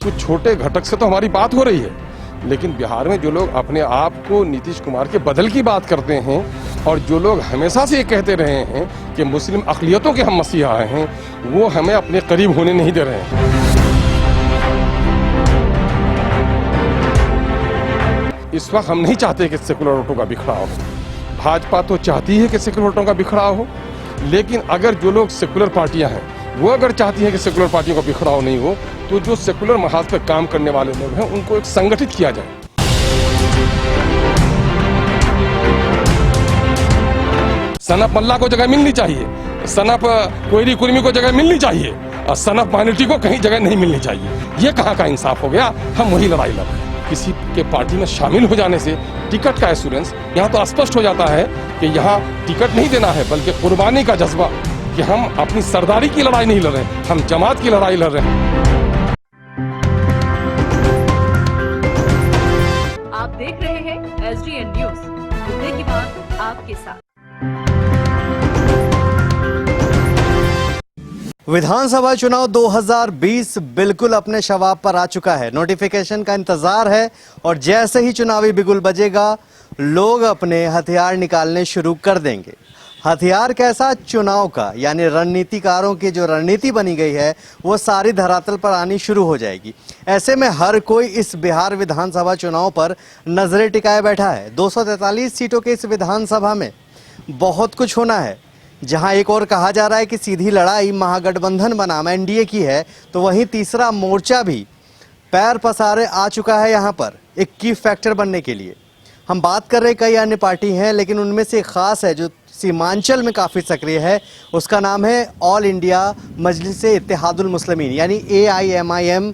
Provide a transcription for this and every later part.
कुछ छोटे घटक से तो हमारी बात हो रही है, लेकिन बिहार में जो लोग अपने आप को नीतीश कुमार के बदल की बात करते हैं और जो लोग हमेशा से ये कहते रहे हैं कि मुस्लिम अक़लियतों के हम मसीहा हैं, वो हमें अपने करीब होने नहीं दे रहे हैं। इस वक्त हम नहीं चाहते कि सेकुलर वोटों का बिखराव हो। भाजपा तो चाहती है कि सेकुलर वोटों का बिखराव हो, लेकिन अगर जो लोग सेकुलर पार्टियां हैं वो अगर चाहती हैं कि सेकुलर पार्टियों का बिखराव नहीं हो, तो जो सेकुलर महाज पर काम करने वाले लोग हैं उनको एक संगठित किया जाए। सनफ मल्ला को जगह मिलनी चाहिए, सनफ कोयरी कुर्मी को जगह मिलनी चाहिए और सनफ माइनॉरिटी को कहीं जगह नहीं मिलनी चाहिए। ये कहाँ का इंसाफ हो गया? हम वही लड़ाई लड़ रहे हैं। किसी के पार्टी में शामिल हो जाने से टिकट का एश्योरेंस, यहाँ तो स्पष्ट हो जाता है कि यहाँ टिकट नहीं देना है बल्कि कुर्बानी का जज्बा, कि हम अपनी सरदारी की लड़ाई नहीं लड़ रहे, हम जमात की लड़ाई लड़ रहे हैं। आप देख रहे हैं SDN न्यूज, मुद्दे की बात आपके साथ। विधानसभा चुनाव 2020 बिल्कुल अपने शवाब पर आ चुका है। नोटिफिकेशन का इंतजार है और जैसे ही चुनावी बिगुल बजेगा लोग अपने हथियार निकालने शुरू कर देंगे। हथियार कैसा? चुनाव का, यानी रणनीतिकारों की जो रणनीति बनी गई है वो सारी धरातल पर आनी शुरू हो जाएगी। ऐसे में हर कोई इस बिहार विधानसभा चुनाव पर नजरें टिकाए बैठा है। 243 सीटों के इस विधानसभा में बहुत कुछ होना है। जहां एक और कहा जा रहा है कि सीधी लड़ाई महागठबंधन बनाम एनडीए की है, तो वहीं तीसरा मोर्चा भी पैर पसारे आ चुका है यहां पर एक की फैक्टर बनने के लिए। हम बात कर रहे कई अन्य पार्टी हैं, लेकिन उनमें से एक खास है जो सीमांचल में काफ़ी सक्रिय है। उसका नाम है ऑल इंडिया मजलिस इत्तेहादुल मुस्लिमीन, यानी AIMIM।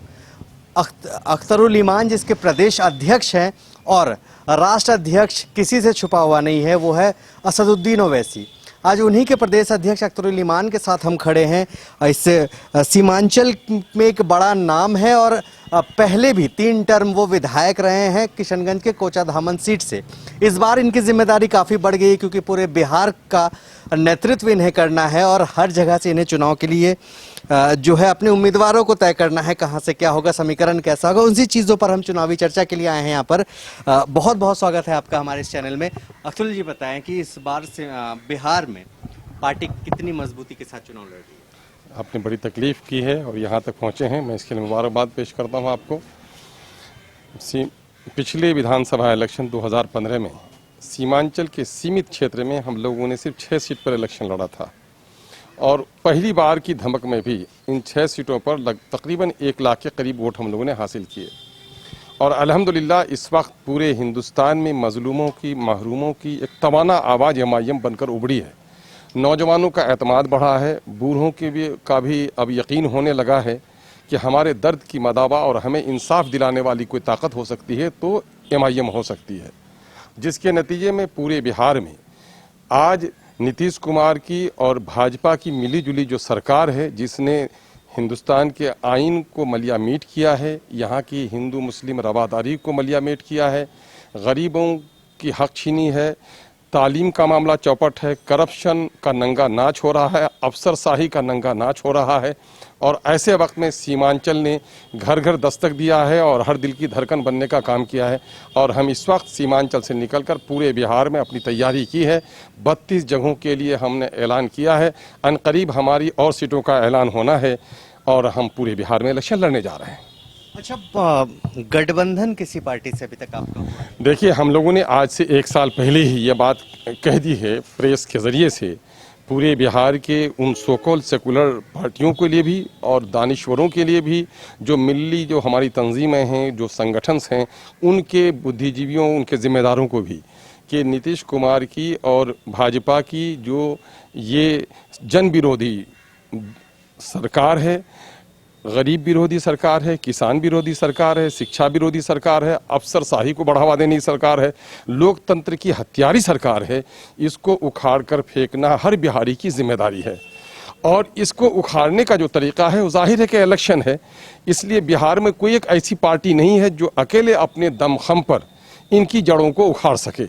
अख्तरुल ईमान जिसके प्रदेश अध्यक्ष हैं और राष्ट्र अध्यक्ष किसी से छुपा हुआ नहीं है, वो है असदुद्दीन ओवैसी। आज उन्हीं के प्रदेश अध्यक्ष अख्तरुल ईमान के साथ हम खड़े हैं। इससे सीमांचल में एक बड़ा नाम है और पहले भी 3 टर्म वो विधायक रहे हैं किशनगंज के कोचा धामन सीट से। इस बार इनकी जिम्मेदारी काफ़ी बढ़ गई क्योंकि पूरे बिहार का नेतृत्व इन्हें करना है और हर जगह से इन्हें चुनाव के लिए जो है अपने उम्मीदवारों को तय करना है, कहां से क्या होगा, समीकरण कैसा होगा। उसी चीज़ों पर हम चुनावी चर्चा के लिए आए हैं यहाँ पर। बहुत बहुत स्वागत है आपका हमारे इस चैनल में। अख्तरुल जी बताएं कि इस बार से बिहार में पार्टी कितनी मजबूती के साथ चुनाव लड़ रही है? आपने बड़ी तकलीफ की है और यहाँ तक पहुँचे हैं, मैं इसके लिए मुबारकबाद पेश करता हूँ आपको। पिछले विधानसभा इलेक्शन 2015 में सीमांचल के सीमित क्षेत्र में हम लोगों ने सिर्फ 6 सीट पर इलेक्शन लड़ा था और पहली बार की धमक में भी इन 6 सीटों पर तकरीबन 1 लाख के करीब वोट हम लोगों ने हासिल किए। और अल्हम्दुलिल्लाह इस वक्त पूरे हिंदुस्तान में मजलूमों की, महरूमों की एक तवाना आवाज़ MIM बनकर उभरी है। नौजवानों का एतमाद बढ़ा है, बूढ़ों का भी अब यकीन होने लगा है कि हमारे दर्द की मदावा और हमें इंसाफ दिलाने वाली कोई ताकत हो सकती है तो MIM हो सकती है, जिसके नतीजे में पूरे बिहार में आज नीतीश कुमार की और भाजपा की मिली जुली जो सरकार है, जिसने हिंदुस्तान के आइन को मलियामीट किया है, यहाँ की हिंदू मुस्लिम रवादारी को मलियामीट किया है, गरीबों की हक छीनी है, तालीम का मामला चौपट है, करप्शन का नंगा नाच हो रहा है, अफसरशाही का नंगा नाच हो रहा है। और ऐसे वक्त में सीमांचल ने घर घर दस्तक दिया है और हर दिल की धड़कन बनने का काम किया है। और हम इस वक्त सीमांचल से निकलकर पूरे बिहार में अपनी तैयारी की है। 32 जगहों के लिए हमने ऐलान किया है। अनकरीब हमारी और सीटों का ऐलान होना है और हम पूरे बिहार में इलेक्शन लड़ने जा रहे हैं। अच्छा, गठबंधन किसी पार्टी से अभी तक आपका? देखिए, हम लोगों ने आज से 1 साल पहले ही ये बात कह दी है प्रेस के ज़रिए से, पूरे बिहार के उन सोकॉल सेकुलर पार्टियों के लिए भी और दानिश्वरों के लिए भी, जो हमारी तंजीमें हैं, जो संगठन हैं, उनके बुद्धिजीवियों, उनके ज़िम्मेदारों को भी, कि नीतीश कुमार की और भाजपा की जो ये जन विरोधी सरकार है, गरीब विरोधी सरकार है, किसान विरोधी सरकार है, शिक्षा विरोधी सरकार है, अफसरशाही को बढ़ावा देने की सरकार है, लोकतंत्र की हत्यारी सरकार है, इसको उखाड़ कर फेंकना हर बिहारी की जिम्मेदारी है। और इसको उखाड़ने का जो तरीका है वो जाहिर है कि इलेक्शन है। इसलिए बिहार में कोई एक ऐसी पार्टी नहीं है जो अकेले अपने दमखम पर इनकी जड़ों को उखाड़ सके।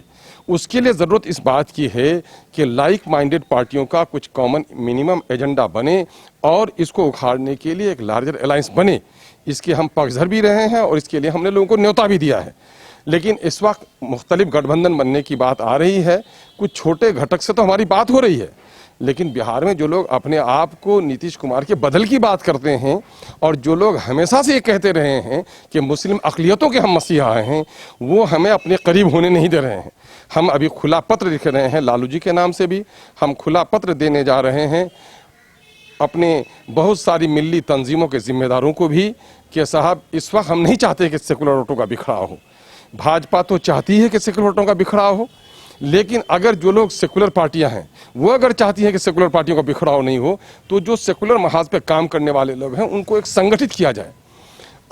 उसके लिए ज़रूरत इस बात की है कि लाइक माइंडेड पार्टियों का कुछ कॉमन मिनिमम एजेंडा बने और इसको उखाड़ने के लिए एक लार्जर अलायंस बने। इसके हम पक्षधर भी रहे हैं और इसके लिए हमने लोगों को न्योता भी दिया है। लेकिन इस वक्त मुख्तलिफ गठबंधन बनने की बात आ रही है। कुछ छोटे घटक से तो हमारी बात हो रही है, लेकिन बिहार में जो लोग अपने आप को नीतीश कुमार के बदल की बात करते हैं और जो लोग हमेशा से ये कहते रहे हैं कि मुस्लिम अक़लियतों के हम मसीहा हैं, वो हमें अपने करीब होने नहीं दे रहे हैं। हम अभी खुला पत्र लिख रहे हैं, लालू जी के नाम से भी हम खुला पत्र देने जा रहे हैं अपने बहुत सारी मिली तंजीमों के जिम्मेदारों को भी कि साहब इस वक्त हम नहीं चाहते कि सेकुलर वोटों का बिखराव हो। भाजपा तो चाहती है कि सेकुलर वोटों का बिखराव हो, लेकिन अगर जो लोग सेकुलर पार्टियां हैं वो अगर चाहती हैं कि सेकुलर पार्टियों का बिखराव नहीं हो, तो जो सेकुलर महाज पे काम करने वाले लोग हैं उनको एक संगठित किया जाए।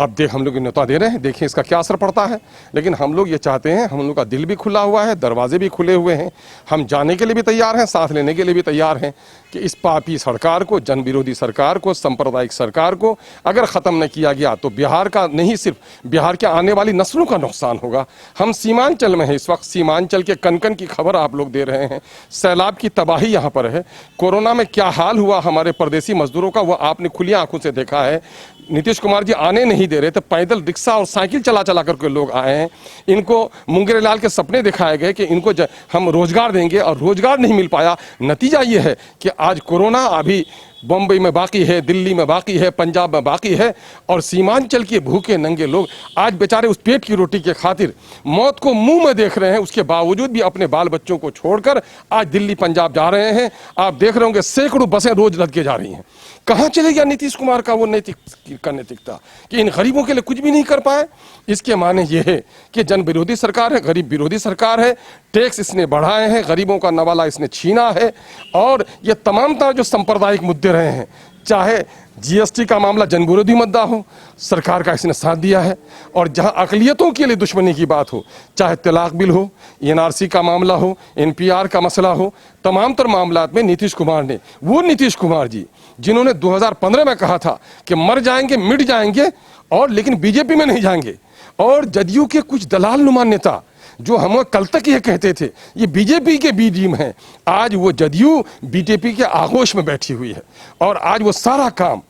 अब देख हम लोग न्योता दे रहे हैं, देखिए इसका क्या असर पड़ता है। लेकिन हम लोग ये चाहते हैं, हम लोग का दिल भी खुला हुआ है, दरवाजे भी खुले हुए हैं, हम जाने के लिए भी तैयार हैं, साथ लेने के लिए भी तैयार हैं कि इस पापी सरकार को, जन विरोधी सरकार को, सांप्रदायिक सरकार को अगर ख़त्म न किया गया तो बिहार का नहीं, सिर्फ बिहार के आने वाली नस्लों का नुकसान होगा। हम सीमांचल में हैं इस वक्त, सीमांचल के कन कन की खबर आप लोग दे रहे हैं। सैलाब की तबाही यहाँ पर है। कोरोना में क्या हाल हुआ हमारे परदेसी मजदूरों का, वो आपने खुली आंखों से देखा है। नीतीश कुमार जी आने नहीं दे रहे थे, पैदल रिक्शा और साइकिल चला चला करके लोग आए हैं। इनको मुंगेर लाल के सपने दिखाए गए कि इनको हम रोजगार देंगे और रोजगार नहीं मिल पाया। नतीजा ये है कि आज कोरोना अभी बम्बई में बाकी है, दिल्ली में बाकी है, पंजाब में बाकी है, और सीमांचल के भूखे नंगे लोग आज बेचारे उस पेट की रोटी के खातिर मौत को मुंह में देख रहे हैं। उसके बावजूद भी अपने बाल बच्चों को छोड़कर आज दिल्ली पंजाब जा रहे हैं। आप देख रहे होंगे सैकड़ों बसें रोज लद के जा रही हैं। कहाँ चले गया नीतीश कुमार का वो नैतिकता कि इन गरीबों के लिए कुछ भी नहीं कर पाए। इसके माने ये है कि जन विरोधी सरकार है, गरीब विरोधी सरकार है। टैक्स इसने बढ़ाए हैं, गरीबों का नवाला इसने छीना है, और ये तमाम तरह जो सांप्रदायिक मुद्दे रहे हैं, चाहे जीएसटी का मामला जन विरोधी मुद्दा हो, सरकार का इसने साथ दिया है। और जहां अक़लियतों के लिए दुश्मनी की बात हो, चाहे तलाक बिल हो, एनआरसी का मामला हो, एनपीआर का मसला हो, तमाम तर मामलात में नीतीश कुमार ने, वो नीतीश कुमार जी जिन्होंने 2015 में कहा था कि मर जाएंगे मिट जाएंगे और लेकिन बीजेपी में नहीं जाएंगे, और जदयू के कुछ दलाल नुमा नेता जो हम कल तक ये कहते थे ये बीजेपी के बी टीम है, आज वो जदयू बीजेपी के आगोश में बैठी हुई है। और आज वो सारा काम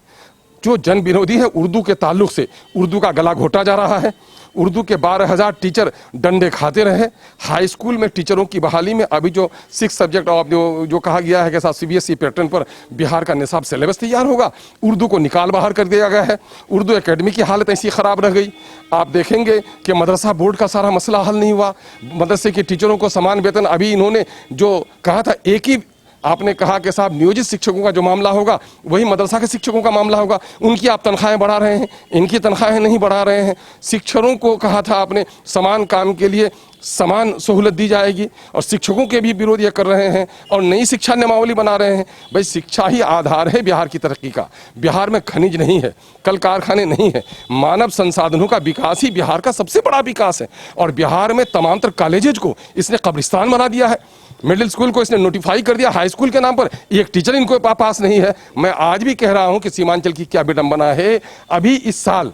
जो जन विरोधी है, उर्दू के ताल्लुक से उर्दू का गला घोटा जा रहा है। उर्दू के 12,000 टीचर डंडे खाते रहे। हाई स्कूल में टीचरों की बहाली में अभी जो 6 सब्जेक्ट ऑफ जो कहा गया है कि साथ सीबीएसई पैटर्न पर बिहार का निसाब सिलेबस तैयार होगा, उर्दू को निकाल बाहर कर दिया गया है। उर्दू एकेडमी की हालत ऐसी ख़राब रह गई। आप देखेंगे कि मदरसा बोर्ड का सारा मसला हल नहीं हुआ। मदरसे के टीचरों को समान वेतन, अभी इन्होंने जो कहा था एक ही, आपने कहा कि साहब नियोजित शिक्षकों का जो मामला होगा वही मदरसा के शिक्षकों का मामला होगा, उनकी आप तनख्वाहें बढ़ा रहे हैं, इनकी तनख्वाहें नहीं बढ़ा रहे हैं। शिक्षकों को कहा था आपने समान काम के लिए समान सहूलत दी जाएगी, और शिक्षकों के भी विरोध ये कर रहे हैं और नई शिक्षा नियमावली बना रहे हैं। भाई शिक्षा ही आधार है बिहार की तरक्की का। बिहार में खनिज नहीं है, कल कारखाने नहीं है, मानव संसाधनों का विकास ही बिहार का सबसे बड़ा विकास है। और बिहार में तमाम तर कॉलेजेज को इसने कब्रिस्तान बना दिया है। मिडिल स्कूल को इसने नोटिफाई कर दिया, हाई स्कूल के नाम पर एक टीचर इनको पास नहीं है। मैं आज भी कह रहा हूं कि सीमांचल की क्या विडंबना है। अभी इस साल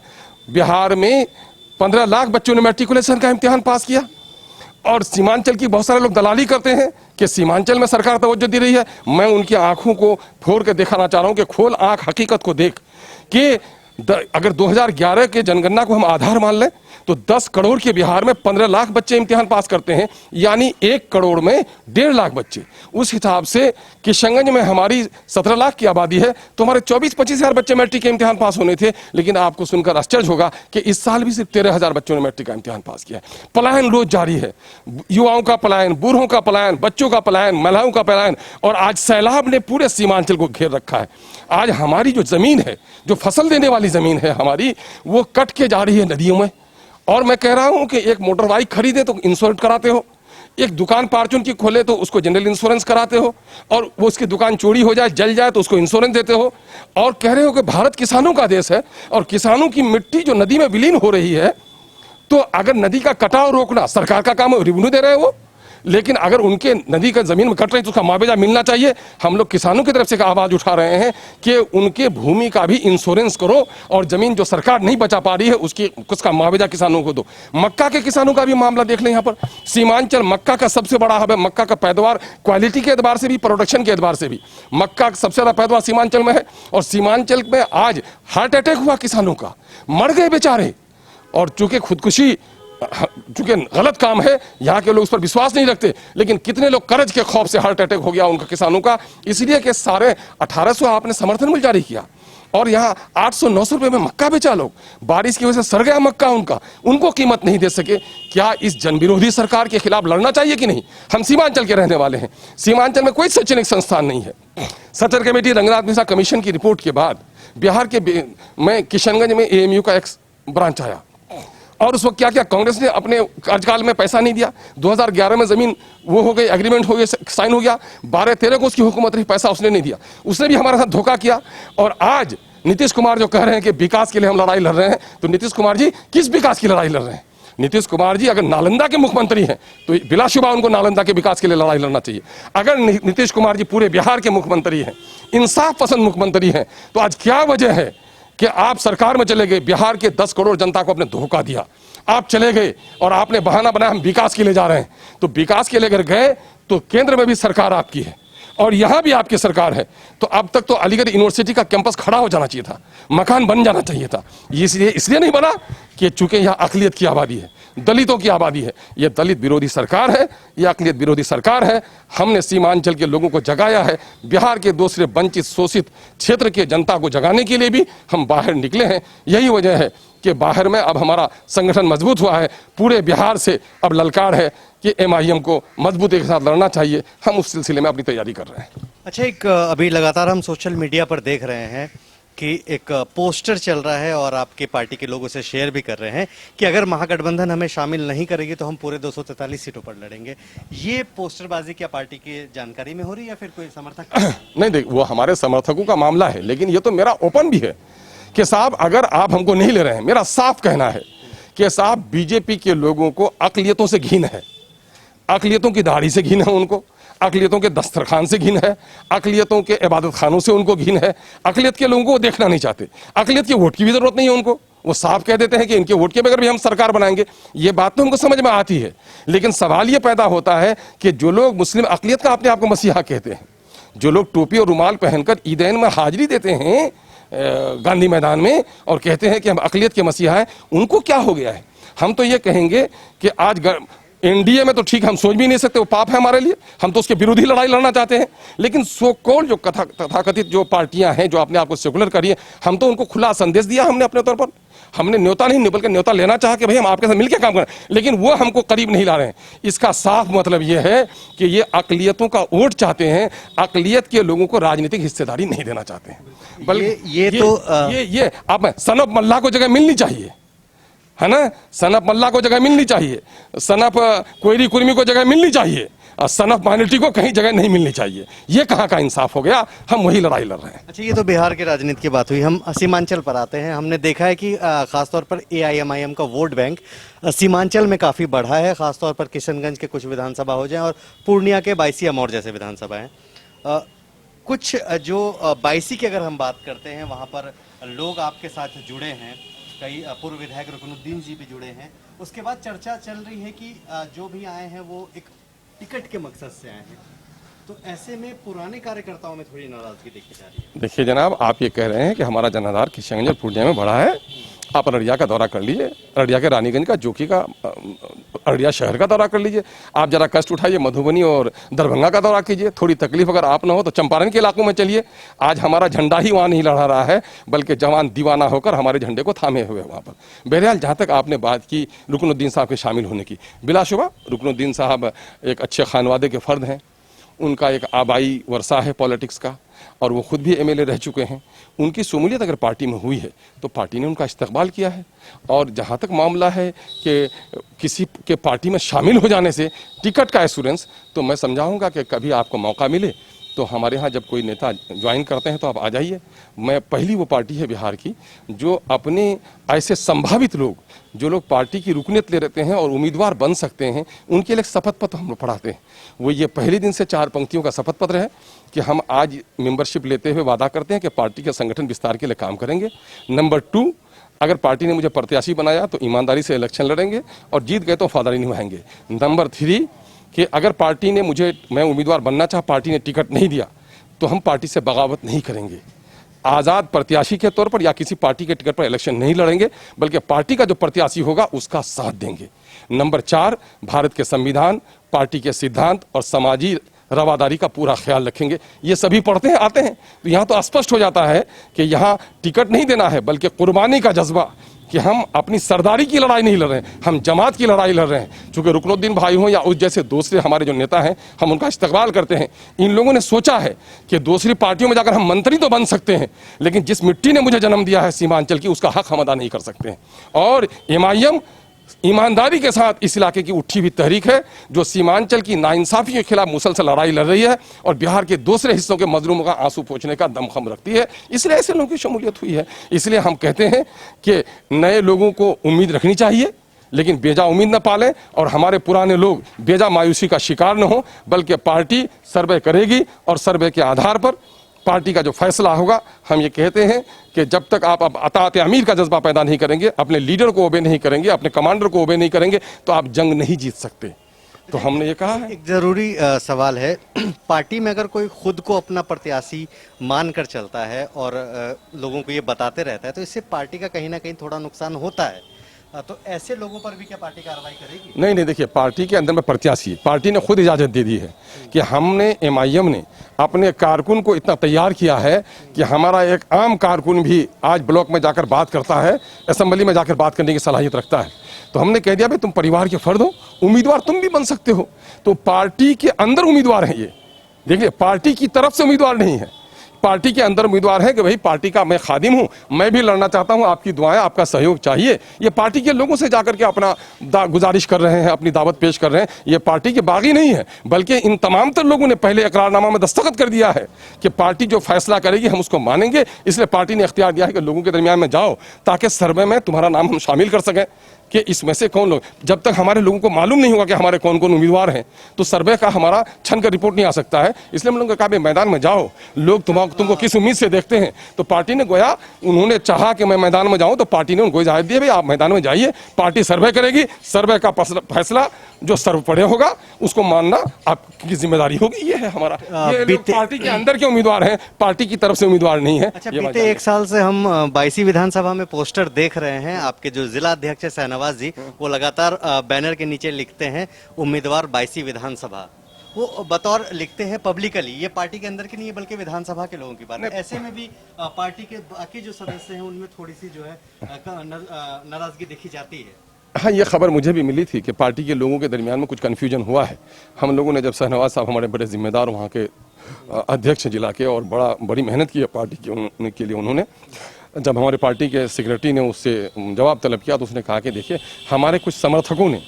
बिहार में 15 लाख बच्चों ने मैट्रिकुलेशन का इम्तिहान पास किया, और सीमांचल की बहुत सारे लोग दलाली करते हैं कि सीमांचल में सरकार तवज्जो दे रही है। मैं उनकी आंखों को फोड़ के दिखाना चाह रहा हूं कि खोल आंख, हकीकत को देख कि अगर 2011 के जनगणना को हम आधार मान लें तो 10 करोड़ के बिहार में 15 लाख बच्चे इम्तिहान पास करते हैं, यानी 1 करोड़ में 1.5 लाख बच्चे। उस हिसाब से किशनगंज में हमारी 17 लाख की आबादी है, तो हमारे 24-25 हज़ार बच्चे मैट्रिक के इम्तिहान पास होने थे। लेकिन आपको सुनकर आश्चर्य होगा कि इस साल भी सिर्फ 13,000 बच्चों ने मैट्रिक का इम्तिहान पास किया है। पलायन रोज जारी है, युवाओं का पलायन, बूढ़ों का पलायन, बच्चों का पलायन, महिलाओं का पलायन, और आज सैलाब ने पूरे सीमांचल को घेर रखा है। आज हमारी जो जमीन है, जो फसल देने वाली जमीन है हमारी, वो कट के जा रही है नदियों में। और मैं कह रहा हूं कि एक मोटर बाइक खरीदे तो इंश्योरेंस कराते हो, एक दुकान फार्चून की खोले तो उसको जनरल इंश्योरेंस कराते हो, और वो उसकी दुकान चोरी हो जाए, जल जाए तो उसको इंश्योरेंस देते हो, और कह रहे हो कि भारत किसानों का देश है। और किसानों की मिट्टी जो नदी में विलीन हो रही है, तो अगर नदी का कटाव रोकना सरकार का काम है, रेवेन्यू दे रहे हो। लेकिन अगर उनके नदी का जमीन में कट रही तो उसका मुआवजा मिलना चाहिए। हम लोग किसानों की तरफ से आवाज उठा रहे हैं कि उनके भूमि का भी इंश्योरेंस करो और जमीन जो सरकार नहीं बचा पा रही है उसका मुआवजा किसानों को दो। मक्का के किसानों का भी मामला देख लें। यहाँ पर सीमांचल मक्का का सबसे बड़ा हब है। मक्का का पैदावार क्वालिटी के एतबार से भी, प्रोडक्शन के एतबार से भी मक्का का सबसे ज्यादा पैदावार सीमांचल में है। और सीमांचल में आज हार्ट अटैक हुआ किसानों का, मर गए बेचारे। और चूंकि खुदकुशी चूंकि गलत काम है, यहाँ के लोग उस पर विश्वास नहीं रखते, लेकिन कितने लोग कर्ज के खौफ से हार्ट अटैक हो गया उनका किसानों का, इसलिए कि साढ़े 1800 आपने समर्थन मूल्य जारी किया और यहाँ 800-900 रुपए में मक्का बेचा। लोग बारिश की वजह से सड़ गया मक्का उनका, उनको कीमत नहीं दे सके। क्या इस जनविरोधी सरकार के खिलाफ लड़ना चाहिए कि नहीं? हम सीमांचल के रहने वाले हैं। सीमांचल में कोई शैक्षणिक संस्थान नहीं है। सचर कमेटी रंगनाथ मिश्रा कमीशन की रिपोर्ट के बाद बिहार के में किशनगंज में AMU का एक ब्रांच आया और उस वक्त क्या किया, कांग्रेस ने अपने कार्यकाल में पैसा नहीं दिया। 2011 में जमीन वो हो गई, एग्रीमेंट हो गया, साइन हो गया। 12-13 को उसकी हुकूमत रही, पैसा उसने नहीं दिया। उसने भी हमारे साथ धोखा किया। और आज नीतीश कुमार जो कह रहे हैं कि विकास के लिए हम लड़ाई लड़ रहे हैं, तो नीतीश कुमार जी किस विकास की लड़ाई लड़ रहे हैं? नीतीश कुमार जी अगर नालंदा के मुख्यमंत्री हैं तो बिलाशुबा उनको नालंदा के विकास के लिए लड़ाई लड़ना चाहिए। अगर नीतीश कुमार जी पूरे बिहार के मुख्यमंत्री हैं, इंसाफ पसंद मुख्यमंत्री हैं, तो आज क्या वजह है कि आप सरकार में चले गए, बिहार के 10 करोड़ जनता को आपने धोखा दिया, आप चले गए और आपने बहाना बनाया हम विकास के लिए जा रहे हैं। तो विकास के लिए अगर गए तो केंद्र में भी सरकार आपकी है और यहां भी आपकी सरकार है, तो अब तक तो अलीगढ़ यूनिवर्सिटी का कैंपस खड़ा हो जाना चाहिए था, मकान बन जाना चाहिए था। इसलिए नहीं बना कि चूंकि यहाँ अकलियत की आबादी है, दलितों की आबादी है। ये दलित विरोधी सरकार है, ये अकलियत विरोधी सरकार है। हमने सीमांचल के लोगों को जगाया है, बिहार के दूसरे वंचित शोषित क्षेत्र के जनता को जगाने के लिए भी हम बाहर निकले हैं। यही वजह है कि बाहर में अब हमारा संगठन मजबूत हुआ है। पूरे बिहार से अब ललकार है कि MIM को मजबूती के साथ लड़ना चाहिए। हम उस सिलसिले में अपनी तैयारी कर रहे हैं। अच्छा, एक अभी लगातार हम सोशल मीडिया पर देख रहे हैं कि एक पोस्टर चल रहा है और आपके पार्टी के लोग उसे शेयर भी कर रहे हैं कि अगर महागठबंधन हमें शामिल नहीं करेगी तो हम पूरे 243 सीटों पर लड़ेंगे। ये पोस्टरबाजी क्या पार्टी की जानकारी में हो रही है या फिर कोई समर्थक? नहीं, देख, वो हमारे समर्थकों का मामला है, लेकिन ये तो मेरा ओपन भी है कि साहब अगर आप हमको नहीं ले रहे हैं, मेरा साफ कहना है कि साहब बीजेपी के लोगों को अकलियतों से घिन है, अकलियतों की दाढ़ी से घिन है, उनको अकलियतों के दस्तरखान से घिन है, अकलियतों के इबादत खानों से उनको घिन है। अकलियत के लोगों को देखना नहीं चाहते, अकलियत के वोट की भी जरूरत नहीं है उनको। वो साफ कह देते हैं कि इनके वोट के बगैर भी हम सरकार बनाएंगे। ये बात तो हमको समझ में आती है, लेकिन सवाल ये पैदा होता है कि जो लोग मुस्लिम अकलियत का अपने आप को मसीहा कहते हैं, जो लोग टोपी और रुमाल पहनकर ईदैन में हाजिरी देते हैं गांधी मैदान में और कहते हैं कि हम अकलियत के मसीहा हैं, उनको क्या हो गया है? हम तो ये कहेंगे कि आज NDA में तो ठीक हम सोच भी नहीं सकते, वो पाप है हमारे लिए, हम तो उसके विरोधी लड़ाई लड़ना चाहते हैं। लेकिन सो कॉल्ड जो तथाकथित जो पार्टियां हैं जो अपने आप को सेकुलर करी है, हम तो उनको खुला संदेश दिया हमने अपने तौर पर। हमने न्योता नहीं बल्कि न्योता लेना चाहा कि भाई हम आपके साथ मिलकर काम करें, लेकिन वो हमको करीब नहीं ला रहे हैं। इसका साफ मतलब ये है कि ये अकलियतों का वोट चाहते हैं, अकलियत के लोगों को राजनीतिक हिस्सेदारी नहीं देना चाहते हैं। बल्कि ये अब सन ऑफ मल्लाह को जगह मिलनी चाहिए, है ना, सनफ मल्ला को जगह मिलनी चाहिए, सनफ कोयरी कुर्मी को जगह मिलनी चाहिए और सनफ माइनॉरिटी को कहीं जगह नहीं मिलनी चाहिए। ये कहाँ का इंसाफ हो गया? हम वही लड़ाई लड़ रहे हैं। अच्छा, ये तो बिहार के राजनीति की बात हुई। हम सीमांचल पर आते हैं। हमने देखा है कि खासतौर पर AIMIM का वोट बैंक सीमांचल में काफ़ी बढ़ा है, खासतौर पर किशनगंज के कुछ विधानसभा हो जाएं और पूर्णिया के बायसी अमौर जैसे विधानसभा हैं। कुछ जो बायसी की अगर हम बात करते हैं, वहाँ पर लोग आपके साथ जुड़े हैं, कई पूर्व विधायक रुकनुद्दीन जी भी जुड़े हैं। उसके बाद चर्चा चल रही है कि जो भी आए हैं वो एक टिकट के मकसद से आए हैं, तो ऐसे में पुराने कार्यकर्ताओं में थोड़ी नाराजगी देखी जा रही है। देखिए जनाब, आप ये कह रहे हैं कि हमारा जनाधार किशनगंज और पूर्णिया में बढ़ा है। आप अररिया का दौरा कर लीजिए, अररिया के रानीगंज का, जोकी का, अररिया शहर का दौरा कर लीजिए। आप जरा कष्ट उठाइए, मधुबनी और दरभंगा का दौरा कीजिए। थोड़ी तकलीफ अगर आप ना हो तो चंपारण के इलाकों में चलिए। आज हमारा झंडा ही वहाँ नहीं लहरा रहा है, बल्कि जवान दीवाना होकर हमारे झंडे को थामे हुए वहाँ पर। बहरहाल, जहाँ तक आपने बात की रुकनुद्दीन साहब के शामिल होने की, बिलाशुबा रुकनुद्दीन साहब एक अच्छे खानवादे के फ़र्द हैं। उनका एक आबाई वर्षा है पॉलिटिक्स का और वो खुद भी MLA रह चुके हैं। उनकी शमूलियत अगर पार्टी में हुई है तो पार्टी ने उनका इस्तकबाल किया है। और जहाँ तक मामला है कि किसी के पार्टी में शामिल हो जाने से टिकट का एश्योरेंस, तो मैं समझाऊंगा कि कभी आपको मौका मिले तो हमारे यहाँ जब कोई नेता ज्वाइन करते हैं तो आप आ जाइए। मैं पहली वो पार्टी है बिहार की जो अपने ऐसे संभावित लोग जो लोग पार्टी की रुकनीत ले रहते हैं और उम्मीदवार बन सकते हैं उनके लिए शपथ पत्र हम लोग पढ़ाते हैं। वो ये पहले दिन से 4 पंक्तियों का शपथ पत्र है कि हम आज मेंबरशिप लेते हुए वादा करते हैं कि पार्टी के संगठन विस्तार के लिए काम करेंगे। नंबर 2, अगर पार्टी ने मुझे प्रत्याशी बनाया तो ईमानदारी से इलेक्शन लड़ेंगे और जीत गए तो वफादारी निभाएंगे। नंबर 3 कि अगर पार्टी ने मैं उम्मीदवार बनना चाहा, पार्टी ने टिकट नहीं दिया तो हम पार्टी से बगावत नहीं करेंगे। आज़ाद प्रत्याशी के तौर पर या किसी पार्टी के टिकट पर इलेक्शन नहीं लड़ेंगे, बल्कि पार्टी का जो प्रत्याशी होगा उसका साथ देंगे। नंबर 4, भारत के संविधान, पार्टी के सिद्धांत और समाजी रवादारी का पूरा ख्याल रखेंगे। ये सभी पढ़ते हैं, आते हैं तो यहाँ तो स्पष्ट हो जाता है कि यहाँ टिकट नहीं देना है बल्कि कुर्बानी का जज्बा, कि हम अपनी सरदारी की लड़ाई नहीं लड़ रहे हैं, हम जमात की लड़ाई लड़ रहे हैं। चूंकि रुकनुद्दीन भाई हों या उस जैसे दूसरे हमारे जो नेता हैं, हम उनका इस्तकबाल करते हैं। इन लोगों ने सोचा है कि दूसरी पार्टियों में जाकर हम मंत्री तो बन सकते हैं, लेकिन जिस मिट्टी ने मुझे जन्म दिया है सीमांचल की, उसका हक हम अदा नहीं कर सकते हैं। और MIM ईमानदारी के साथ इस इलाके की उठी हुई तहरीक है जो सीमांचल की नाइंसाफी के खिलाफ मुसलसल लड़ाई लड़ रही है और बिहार के दूसरे हिस्सों के मजलूमों का आंसू पोंछने का दमखम रखती है। इसलिए ऐसे लोगों की शमूलियत हुई है। इसलिए हम कहते हैं कि नए लोगों को उम्मीद रखनी चाहिए, लेकिन बेजा उम्मीद न पालें और हमारे पुराने लोग बेजा मायूसी का शिकार न हो, बल्कि पार्टी सर्वे करेगी और सर्वे के आधार पर पार्टी का जो फैसला होगा, हम ये कहते हैं कि जब तक आप अताअत अमीर का जज्बा पैदा नहीं करेंगे, अपने लीडर को ओबे नहीं करेंगे, अपने कमांडर को ओबे नहीं करेंगे, तो आप जंग नहीं जीत सकते। तो हमने ये कहा है। एक जरूरी सवाल है, पार्टी में अगर कोई खुद को अपना प्रत्याशी मानकर चलता है और लोगों को ये बताते रहता है, तो इससे पार्टी का कहीं ना कहीं थोड़ा नुकसान होता है। तो ऐसे लोगों पर भी क्या पार्टी कार्रवाई करेगी? नहीं, देखिए, पार्टी के अंदर में प्रत्याशी, पार्टी ने खुद इजाजत दे दी है कि हमने MIM ने अपने कारकुन को इतना तैयार किया है कि हमारा एक आम कारकुन भी आज ब्लॉक में जाकर बात करता है, असेंबली में जाकर बात करने की सलाहियत रखता है। तो हमने कह दिया भाई तुम परिवार के फर्द हो, उम्मीदवार तुम भी बन सकते हो। तो पार्टी के अंदर उम्मीदवार हैं ये, देखिए, पार्टी की तरफ से उम्मीदवार नहीं है, पार्टी के अंदर उम्मीदवार है कि भाई पार्टी का मैं खादिम हूं, मैं भी लड़ना चाहता हूं, आपकी दुआएं, आपका सहयोग चाहिए। ये पार्टी के लोगों से जाकर के अपना गुजारिश कर रहे हैं, अपनी दावत पेश कर रहे हैं। ये पार्टी के बागी नहीं है, बल्कि इन तमाम तर लोगों ने पहले इकरारनामा में दस्तखत कर दिया है कि पार्टी जो फैसला करेगी हम उसको मानेंगे। इसलिए पार्टी ने इख्तियार दिया है कि लोगों के दरमियान में जाओ ताकि सर्वे में तुम्हारा नाम हम शामिल कर सकें कि इसमें से कौन लोग। जब तक हमारे लोगों को मालूम नहीं होगा कि हमारे कौन कौन उम्मीदवार हैं, तो सर्वे का हमारा छन कर रिपोर्ट नहीं आ सकता है। इसलिए हम लोगों ने कहा मैदान में जाओ, लोग तुमको किस उम्मीद से देखते हैं। तो पार्टी ने गोया उन्होंने चाहा कि मैं मैदान में जाऊं, तो पार्टी ने उनको इजाजत दी भाई आप मैदान में जाइए, पार्टी सर्वे करेगी, सर्वे का फैसला जो सर्वपड़े होगा उसको मानना आपकी जिम्मेदारी होगी। ये है हमारा। ये लोग पार्टी के अंदर के उम्मीदवार हैं, पार्टी की तरफ से उम्मीदवार नहीं है। अच्छा, बीते 1 साल से हम 22वीं विधानसभा में पोस्टर देख रहे हैं। आपके जो जिला अध्यक्ष है शाहनवाज जी, वो लगातार बैनर के नीचे लिखते हैं उम्मीदवार 22वीं विधानसभा, वो बतौर लिखते हैं पब्लिकली। ये पार्टी के अंदर की नहीं है बल्कि विधानसभा के लोगों की बात है। ऐसे में भी पार्टी के बाकी जो सदस्य हैं उनमें थोड़ी सी जो है नाराजगी देखी जाती है। हाँ, ये खबर मुझे भी मिली थी कि पार्टी के लोगों के दरमियान में कुछ कन्फ्यूजन हुआ है। हम लोगों ने जब शाहनवाज साहब हमारे बड़े जिम्मेदार वहाँ के अध्यक्ष जिला के और बड़ी मेहनत की है पार्टी के लिए, उन्होंने जब हमारे पार्टी के सेक्रेटरी ने उससे जवाब तलब किया तो उसने कहा कि देखिए हमारे कुछ समर्थकों ने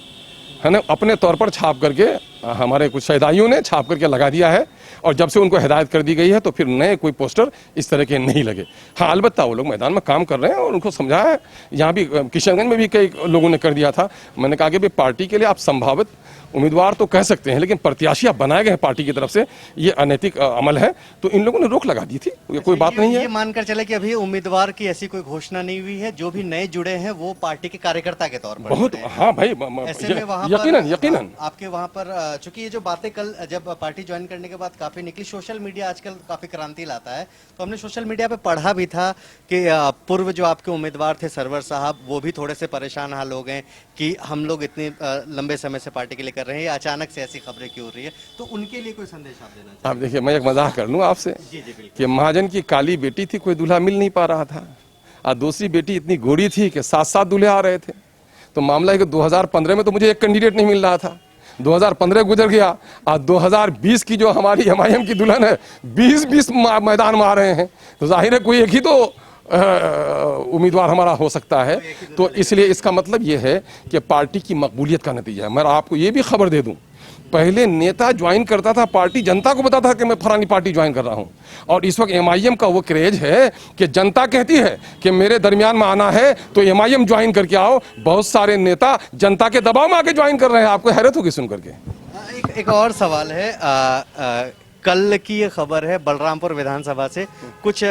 है ना अपने तौर पर छाप करके, हमारे कुछ शहदाइयों ने छाप करके लगा दिया है और जब से उनको हिदायत कर दी गई है तो फिर नए कोई पोस्टर इस तरह के नहीं लगे। हाँ, अलबत्ता वो लोग मैदान में काम कर रहे हैं और उनको समझाया है। यहाँ भी किशनगंज में भी कई लोगों ने कर दिया था। मैंने कहा कि भाई पार्टी के लिए आप संभावित उम्मीदवार तो कह सकते हैं, लेकिन प्रत्याशी आप बनाए गए हैं पार्टी की तरफ से, ये अनैतिक अमल है। तो इन लोगों ने रोक लगा दी थी, ये कोई बात नहीं है। ये मानकर चले कि अभी उम्मीदवार की ऐसी कोई घोषणा नहीं हुई है, जो भी नए जुड़े हैं वो पार्टी के कार्यकर्ता के तौर पर बहुत। हाँ भाई, ऐसे में वहाँ यकीनन आपके वहाँ पर चूंकि ये जो बातें कल जब पार्टी ज्वाइन करने के बाद काफी निकली, सोशल मीडिया आजकल काफी क्रांति लाता है, तो हमने सोशल मीडिया पे पढ़ा भी था कि पूर्व जो आपके उम्मीदवार थे सरवर साहब, वो भी थोड़े से परेशान हाल हो गए कि हम लोग इतने लंबे समय से पार्टी के लिए कर रहे हैं, अचानक से ऐसी खबरें क्यों हो रही है। तो उनके लिए कोई संदेश आप देना चाहिए? आप देखिए, मैं एक मजाक कर लूँ आपसे कि महाजन की काली बेटी थी, कोई दूल्हा मिल नहीं पा रहा था, और दूसरी बेटी इतनी गोरी थी कि 7-7 दूल्हे आ रहे थे। तो मामला है कि 2015 में तो मुझे एक कैंडिडेट नहीं मिल रहा था, 2015 गुजर गया और 2020 की जो हमारी MIM की दुल्हन है 20 मैदान में आ रहे हैं, तो जाहिर है कोई एक ही तो उम्मीदवार हमारा हो सकता है। तो इसलिए इसका मतलब ये है कि पार्टी की मकबूलियत का नतीजा है। मैं आपको ये भी खबर दे दूं पहले नेता ज्वाइन करता था पार्टी, जनता को बताता था कि मैं फलानी पार्टी ज्वाइन कर रहा हूं। और इस वक्त एमआईएम का वो क्रेज है कि जनता कहती है कि मेरे दरमियान में आना है तो एमआईएम ज्वाइन करके आओ। बहुत सारे नेता जनता के दबाव में आके ज्वाइन कर रहे हैं। आपको हैरत होगी सुन करके। एक और सवाल है, कल की ये खबर है बलरामपुर विधानसभा से, कुछ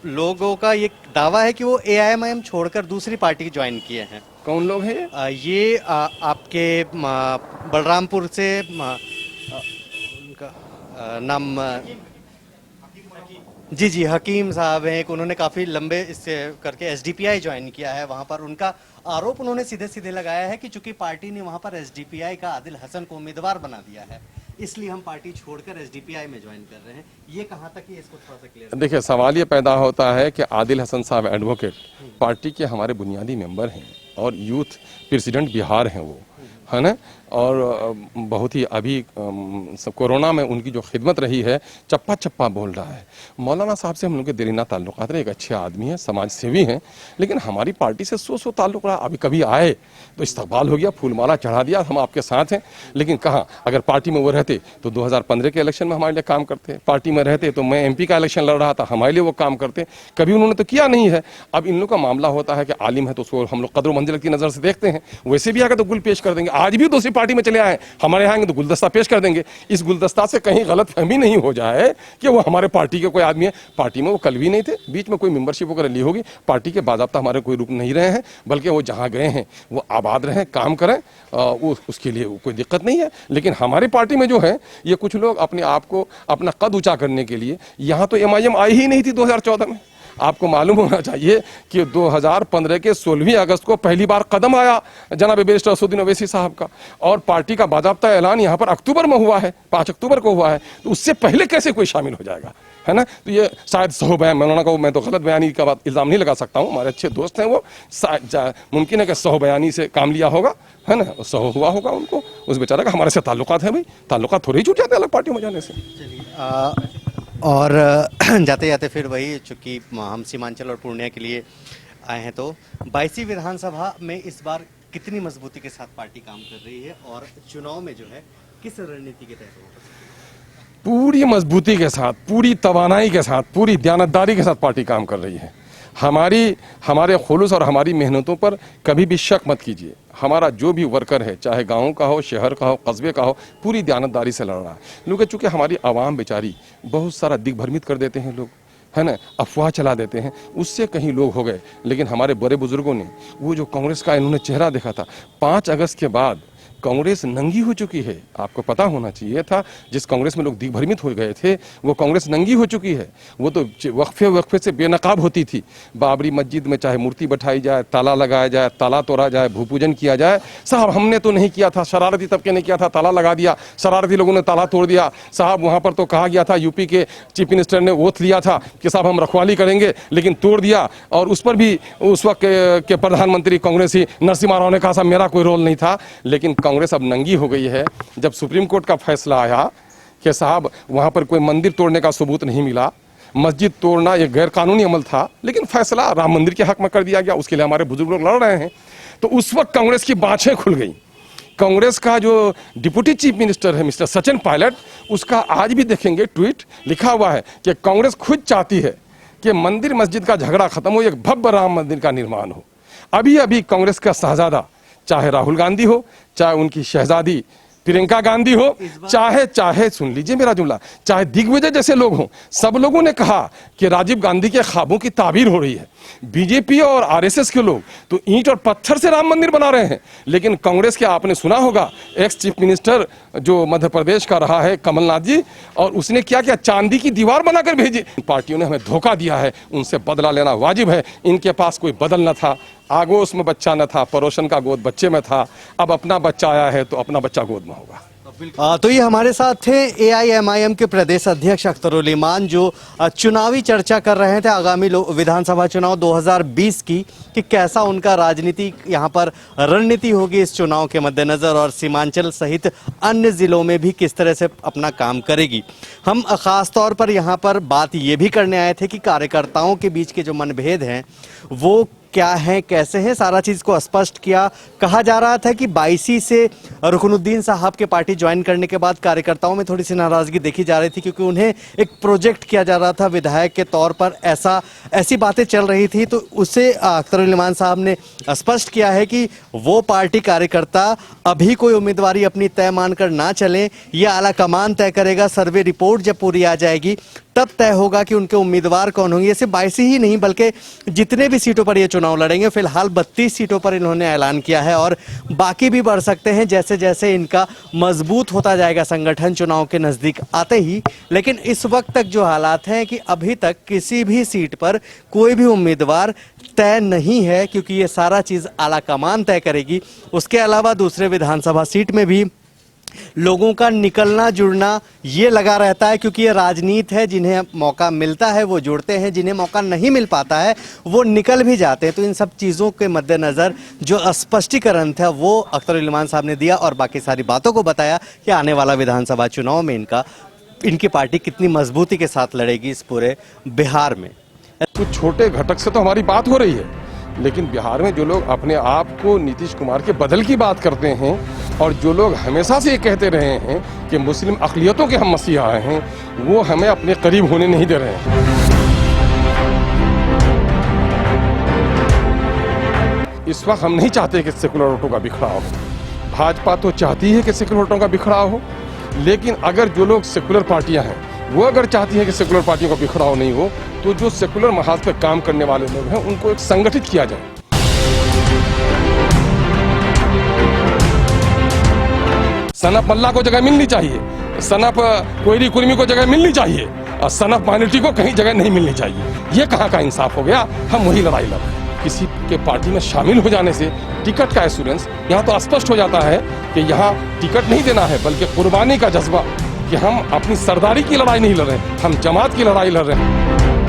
लोगों का ये दावा है कि वो एआईएमआईएम छोड़कर दूसरी पार्टी ज्वाइन किए हैं। कौन लोग हैं ये? ये आपके बलरामपुर से उनका नाम जी हकीम साहब हैं, उन्होंने काफी लंबे इससे करके एसडीपीआई ज्वाइन किया है। वहां पर उनका आरोप उन्होंने सीधे सीधे लगाया है कि चूंकि पार्टी ने वहां पर एसडीपीआई का आदिल हसन को उम्मीदवार बना दिया है, इसलिए हम पार्टी छोड़कर एसडीपीआई में ज्वाइन कर रहे हैं। ये कहाँ तक है, इसको थोड़ा सा क्लियर। देखिए, सवाल ये पैदा होता है कि आदिल हसन साहब एडवोकेट पार्टी के हमारे बुनियादी मेंबर हैं और यूथ प्रेसिडेंट बिहार हैं वो, है ना। और बहुत ही अभी कोरोना में उनकी जो खिदमत रही है, चप्पा चप्पा बोल रहा है। मौलाना साहब से हम लोग के देरीना ताल्लुकात रहे, एक अच्छे आदमी हैं, समाज सेवी हैं, लेकिन हमारी पार्टी से सौ ताल्लुक रहा। अभी कभी आए तो इस्तकबाल हो गया, फूलमाला चढ़ा दिया, हम आपके साथ हैं। लेकिन कहाँ, अगर पार्टी में वो रहते तो 2015 के इलेक्शन में हमारे लिए काम करते, पार्टी में रहते तो मैं एमपी का इलेक्शन लड़ रहा था, हमारे लिए वो काम करते। कभी उन्होंने तो किया नहीं है। अब इन लोग का मामला होता है कि आलिम है तो उसको हम लोग कदर मंजिल की नज़र से देखते हैं, वैसे भी आकर तो गुल पेश कर देंगे। आज भी दूसरी पार्टी में चले आए, हमारे यहाँ तो गुलदस्ता पेश कर देंगे। इस गुलदस्ता से कहीं गलत फहमी नहीं हो जाए कि वो हमारे पार्टी के कोई आदमी है। पार्टी में वो कल भी नहीं थे, बीच में कोई मेंबरशिप वगैरह ली होगी। पार्टी के बाज़ाब्ता हमारे कोई रुक नहीं रहे हैं, बल्कि वो जहाँ गए हैं वो आबाद रहें, काम करें, उसके लिए कोई दिक्कत नहीं है। लेकिन हमारी पार्टी में जो है, ये कुछ लोग अपने आप को अपना कद ऊंचा करने के लिए, यहाँ तो एमआईएम आई ही नहीं थी 2014 में। आपको मालूम होना चाहिए कि 2015 के 16 अगस्त को पहली बार कदम आया जनाब बैरिस्टर असदुद्दीन ओवैसी साहब का, और पार्टी का बाज़ाब्ता ऐलान यहाँ पर अक्टूबर में हुआ है, 5 अक्टूबर को हुआ है। तो उससे पहले कैसे कोई शामिल हो जाएगा, है ना। तो ये शायद सहो बयान, मौलाना को मैं तो गलत बयानी का बात इल्ज़ाम नहीं लगा सकता हूँ, हमारे अच्छे दोस्त हैं वो, मुमकिन है कि सहो बयानी से काम लिया होगा, है ना, सहो हुआ होगा उनको। उस बेचारे का हमारे से ताल्लुकात है भाई, ताल्लुकात थोड़े ही छूट जाते हैं अलग पार्टियों में जाने से। और जाते जाते फिर वही, चूंकि हम सीमांचल और पूर्णिया के लिए आए हैं, तो 22वीं विधानसभा में इस बार कितनी मजबूती के साथ पार्टी काम कर रही है और चुनाव में जो है किस रणनीति के तहत होगा? पूरी मजबूती के साथ, पूरी तवानाई के साथ, पूरी दयानतदारी के साथ पार्टी काम कर रही है। हमारे खुलूस और हमारी मेहनतों पर कभी भी शक मत कीजिए। हमारा जो भी वर्कर है, चाहे गांव का हो, शहर का हो, कस्बे का हो, पूरी दयानतदारी से लड़ रहा है। लोग चूँकि हमारी आवाम बेचारी बहुत सारा दिग्भ्रमित कर देते हैं लोग, है ना, अफवाह चला देते हैं, उससे कहीं लोग हो गए। लेकिन हमारे बड़े बुजुर्गों ने वो जो कांग्रेस का इन्होंने चेहरा देखा था, 5 अगस्त के बाद कांग्रेस नंगी हो चुकी है। आपको पता होना चाहिए था, जिस कांग्रेस में लोग दिग्भ्रमित हो गए थे, वो कांग्रेस नंगी हो चुकी है। वो तो वक्फे से बेनकाब होती थी। बाबरी मस्जिद में चाहे मूर्ति बैठाई जाए, ताला लगाया जाए, ताला तोड़ा जाए, भूपूजन किया जाए, साहब हमने तो नहीं किया था, शरारती तबके ने किया था, ताला लगा दिया, शरारती लोगों ने ताला तोड़ दिया। साहब वहाँ पर तो कहा गया था, यूपी के चीफ मिनिस्टर ने ओथ लिया था कि साहब हम रखवाली करेंगे, लेकिन तोड़ दिया। और उस पर भी उस वक्त के प्रधानमंत्री कांग्रेसी नरसिम्हा राव ने कहा साहब मेरा कोई रोल नहीं था। लेकिन कांग्रेस अब नंगी हो गई है। जब सुप्रीम कोर्ट का फैसला आया कि साहब वहां पर कोई मंदिर तोड़ने का सबूत नहीं मिला, मस्जिद तोड़ना ये गैर कानूनी अमल था, लेकिन फैसला राम मंदिर के हक में कर दिया गया, उसके लिए हमारे बुजुर्ग लोग लड़ रहे हैं। तो उस वक्त कांग्रेस की बाँछें खुल गई। कांग्रेस का जो डिप्टी चीफ मिनिस्टर है मिस्टर सचिन पायलट, उसका आज भी देखेंगे ट्वीट लिखा हुआ है कि कांग्रेस खुद चाहती है कि मंदिर मस्जिद का झगड़ा खत्म हो, एक भव्य राम मंदिर का निर्माण हो। अभी अभी कांग्रेस का शहजादा, चाहे राहुल गांधी हो, चाहे उनकी शहजादी प्रियंका गांधी हो, चाहे सुन लीजिए मेरा जुमला, चाहे दिग्विजय जैसे लोग हों, सब लोगों ने कहा कि राजीव गांधी के ख्वाबों की ताबीर हो रही है। बीजेपी और आरएसएस के लोग तो ईंट और पत्थर से राम मंदिर बना रहे हैं, लेकिन कांग्रेस के आपने सुना होगा एक्स चीफ मिनिस्टर जो मध्य प्रदेश का रहा है कमलनाथ जी, और उसने क्या किया, चांदी की दीवार बनाकर भेजी। पार्टियों ने हमें धोखा दिया है, उनसे बदला लेना वाजिब है। इनके पास कोई बदल न था, आगोश में बच्चा न था, पड़ोसन का गोद बच्चे में था। अब अपना बच्चा आया है तो अपना बच्चा गोद में होगा। तो ये हमारे साथ थे एआईएमआईएम के प्रदेश अध्यक्ष अख्तरुल ईमान, जो चुनावी चर्चा कर रहे थे आगामी विधानसभा चुनाव 2020 की, कि कैसा उनका राजनीति यहाँ पर रणनीति होगी इस चुनाव के मद्देनज़र, और सीमांचल सहित अन्य ज़िलों में भी किस तरह से अपना काम करेगी। हम ख़ास तौर पर यहाँ पर बात ये भी करने आए थे कि कार्यकर्ताओं के बीच के जो मनभेद हैं वो क्या हैं, कैसे हैं, सारा चीज को स्पष्ट किया। कहा जा रहा था कि 22 से रुकनुद्दीन साहब के पार्टी ज्वाइन करने के बाद कार्यकर्ताओं में थोड़ी सी नाराजगी देखी जा रही थी, क्योंकि उन्हें एक प्रोजेक्ट किया जा रहा था विधायक के तौर पर, ऐसी बातें चल रही थी। तो उसे अख्तरुल इमान साहब ने स्पष्ट किया है कि वो पार्टी कार्यकर्ता अभी कोई उम्मीदवारी अपनी तय मानकर ना चलें, ये आला कमान तय करेगा। सर्वे रिपोर्ट जब पूरी आ जाएगी तब तय होगा कि उनके उम्मीदवार कौन होंगे। सिर्फ 22 ही नहीं बल्कि जितने भी सीटों पर ये चुनाव लड़ेंगे, फिलहाल 32 सीटों पर इन्होंने ऐलान किया है और बाकी भी बढ़ सकते हैं जैसे जैसे इनका मजबूत होता जाएगा संगठन चुनाव के नजदीक आते ही। लेकिन इस वक्त तक जो हालात हैं कि अभी तक किसी भी सीट पर कोई भी उम्मीदवार तय नहीं है, क्योंकि ये सारा चीज आला कमान तय करेगी। उसके अलावा दूसरे विधानसभा सीट में भी लोगों का निकलना जुड़ना ये लगा रहता है, क्योंकि ये राजनीति है। जिन्हें मौका मिलता है वो जुड़ते हैं, जिन्हें मौका नहीं मिल पाता है वो निकल भी जाते हैं। तो इन सब चीज़ों के मद्देनज़र जो स्पष्टीकरण था वो अख्तरुल इमान साहब ने दिया और बाकी सारी बातों को बताया कि आने वाला विधानसभा चुनाव में इनकी पार्टी कितनी मजबूती के साथ लड़ेगी इस पूरे बिहार में। कुछ छोटे घटक से तो हमारी बात हो रही है, लेकिन बिहार में जो लोग अपने आप को नीतीश कुमार के बदल की बात करते हैं और जो लोग हमेशा से ये कहते रहे हैं कि मुस्लिम अक़लियतों के हम मसीहा हैं, वो हमें अपने करीब होने नहीं दे रहे हैं। इस वक्त हम नहीं चाहते कि सेकुलर वोटों का बिखराव हो। भाजपा तो चाहती है कि सेकुलर वोटों का बिखराव हो, लेकिन अगर जो लोग सेकुलर पार्टियां हैं वो अगर चाहती हैं कि सेकुलर पार्टियों का बिखराव नहीं हो, तो जो सेकुलर महाज पर काम करने वाले लोग हैं उनको एक संगठित किया जाए। सनफ मल्ला को जगह मिलनी चाहिए, सनफ कोयरी कुर्मी को जगह मिलनी चाहिए और सनफ माइनॉरिटी को कहीं जगह नहीं मिलनी चाहिए। ये कहाँ का इंसाफ हो गया? हम वही लड़ाई लड़ रहे हैं। किसी के पार्टी में शामिल हो जाने से टिकट का एश्योरेंस यहाँ तो स्पष्ट हो जाता है कि यहाँ टिकट नहीं देना है, बल्कि कुर्बानी का जज्बा कि हम अपनी सरदारी की लड़ाई नहीं लड़ रहे हैं, हम जमात की लड़ाई लड़ रहे हैं।